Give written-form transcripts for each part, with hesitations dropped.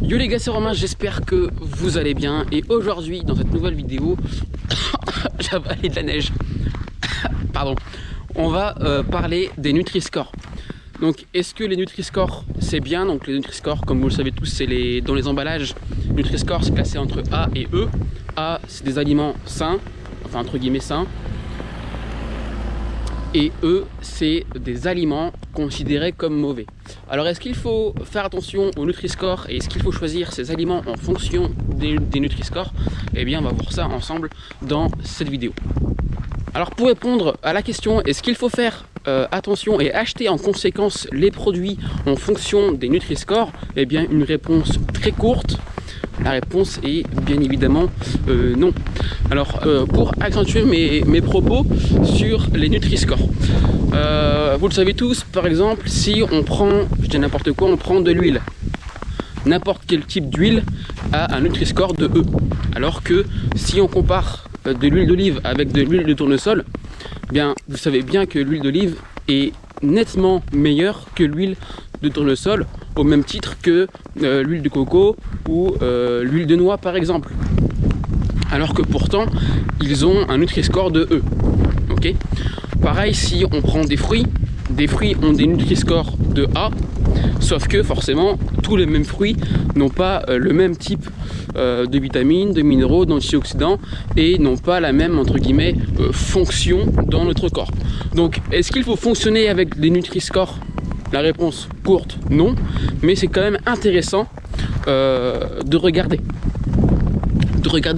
Yo les gars, c'est Romain, j'espère que vous allez bien. Et aujourd'hui, dans cette nouvelle vidéo, j'avale de la neige. Pardon. On va parler des Nutri-Score. Donc, est-ce que les Nutri-Score, c'est bien? Donc, les Nutri-Score, comme vous le savez tous, c'est dans les emballages. Nutri-Score, c'est classé entre A et E. A, c'est des aliments sains, enfin entre guillemets sains. Et E, c'est des aliments considérés comme mauvais. Alors, est-ce qu'il faut faire attention au Nutri-Score et est-ce qu'il faut choisir ces aliments en fonction des Nutri-Score? Eh bien, on va voir ça ensemble dans cette vidéo. Alors, pour répondre à la question, est-ce qu'il faut faire attention et acheter en conséquence les produits en fonction des Nutri-Score? Eh bien, une réponse très courte. La réponse est bien évidemment non. Alors, pour accentuer mes propos sur les Nutri-Score, vous le savez tous, par exemple, si on prend, je dis n'importe quoi, on prend de l'huile. N'importe quel type d'huile a un Nutri-Score de E. Alors que si on compare de l'huile d'olive avec de l'huile de tournesol, eh bien, vous savez bien que l'huile d'olive est nettement meilleure que l'huile de tournesol, au même titre que l'huile de coco ou l'huile de noix par exemple. Alors que pourtant, ils ont un Nutri-Score de E. Okay. Pareil, si on prend des fruits ont des Nutri-Score de A, sauf que forcément, tous les mêmes fruits n'ont pas le même type de vitamines, de minéraux, d'antioxydants et n'ont pas la même, entre guillemets, fonction dans notre corps. Donc, est-ce qu'il faut fonctionner avec des Nutri-Score? La réponse courte, non, mais c'est quand même intéressant de regarder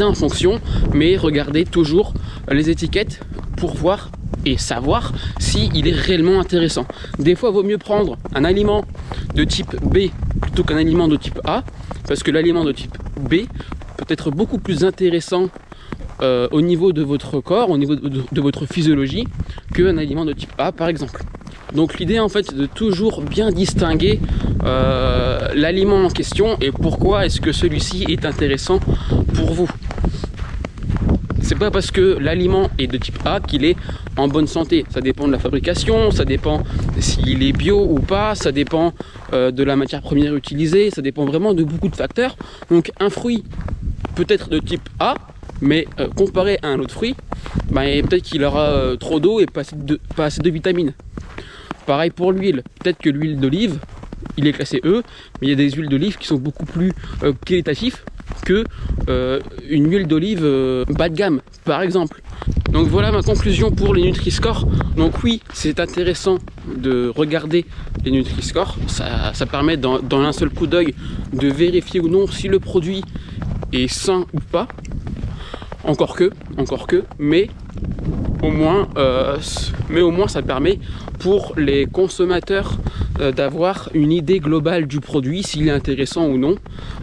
en fonction, mais regardez toujours les étiquettes pour voir et savoir s'il est réellement intéressant. Des fois, il vaut mieux prendre un aliment de type B plutôt qu'un aliment de type A, parce que l'aliment de type B peut être beaucoup plus intéressant au niveau de votre corps, au niveau de votre physiologie, qu'un aliment de type A par exemple. Donc l'idée en fait c'est de toujours bien distinguer l'aliment en question et pourquoi est-ce que celui-ci est intéressant pour vous. C'est pas parce que l'aliment est de type A qu'il est en bonne santé. Ça dépend de la fabrication, ça dépend s'il est bio ou pas, ça dépend de la matière première utilisée, ça dépend vraiment de beaucoup de facteurs. Donc un fruit peut être de type A, mais comparé à un autre fruit, peut-être qu'il aura trop d'eau et pas assez de vitamines. Pareil pour l'huile, peut-être que l'huile d'olive, il est classé E, mais il y a des huiles d'olive qui sont beaucoup plus qualitatives que une huile d'olive bas de gamme, par exemple. Donc voilà ma conclusion pour les Nutri-Score. Donc oui, c'est intéressant de regarder les Nutri-Score. Ça permet dans un seul coup d'œil de vérifier ou non si le produit est sain ou pas. Encore que, mais au moins ça permet pour les consommateurs d'avoir une idée globale du produit, s'il est intéressant ou non.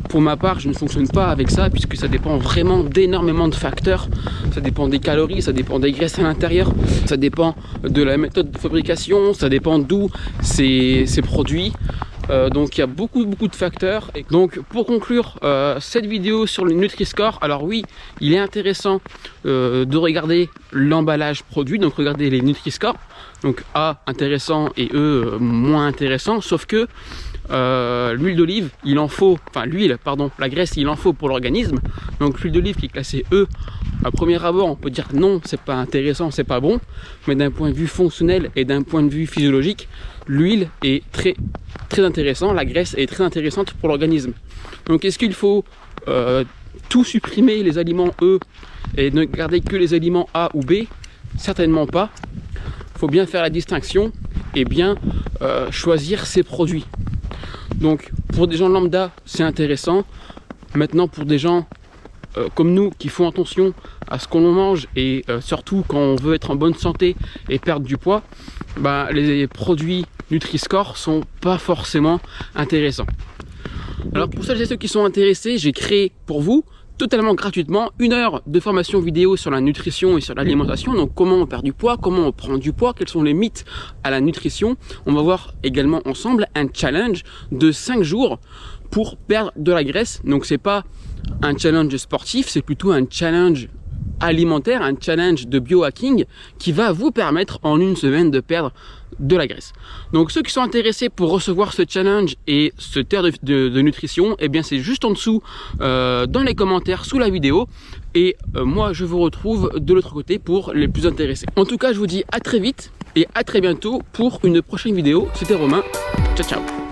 Pour ma part, je ne fonctionne pas avec ça puisque ça dépend vraiment d'énormément de facteurs. Ça dépend des calories, ça dépend des graisses à l'intérieur, ça dépend de la méthode de fabrication, ça dépend d'où ces produits. Donc il y a beaucoup de facteurs. Et donc pour conclure cette vidéo sur le Nutri-Score, alors oui, il est intéressant de regarder l'emballage produit, donc regarder les Nutri-Score. Donc A intéressant et E moins intéressant, sauf que l'huile d'olive, la graisse, il en faut pour l'organisme. Donc l'huile d'olive qui est classée E, à premier abord, on peut dire non, c'est pas intéressant, c'est pas bon. Mais d'un point de vue fonctionnel et d'un point de vue physiologique, l'huile est très intéressant, la graisse est très intéressante pour l'organisme. Donc est-ce qu'il faut tout supprimer les aliments E et ne garder que les aliments A ou B? Certainement pas. Il faut bien faire la distinction et bien choisir ses produits. Donc pour des gens lambda, c'est intéressant. Maintenant pour des gens comme nous qui font attention à ce qu'on mange et surtout quand on veut être en bonne santé et perdre du poids, les produits Nutri-Score sont pas forcément intéressants. Alors pour celles et ceux qui sont intéressés, j'ai créé pour vous totalement gratuitement 1 heure de formation vidéo sur la nutrition et sur l'alimentation. Donc comment on perd du poids, comment on prend du poids, quels sont les mythes à la nutrition. On va voir également ensemble un challenge de 5 jours pour perdre de la graisse. Donc c'est pas un challenge sportif, c'est plutôt un challenge alimentaire, un challenge de biohacking qui va vous permettre en une semaine de perdre de la graisse. Donc ceux qui sont intéressés pour recevoir ce challenge et ce terre de nutrition, eh bien c'est juste en dessous dans les commentaires sous la vidéo, et moi je vous retrouve de l'autre côté pour les plus intéressés. En tout cas, je vous dis à très vite et à très bientôt pour une prochaine vidéo. C'était Romain, ciao ciao.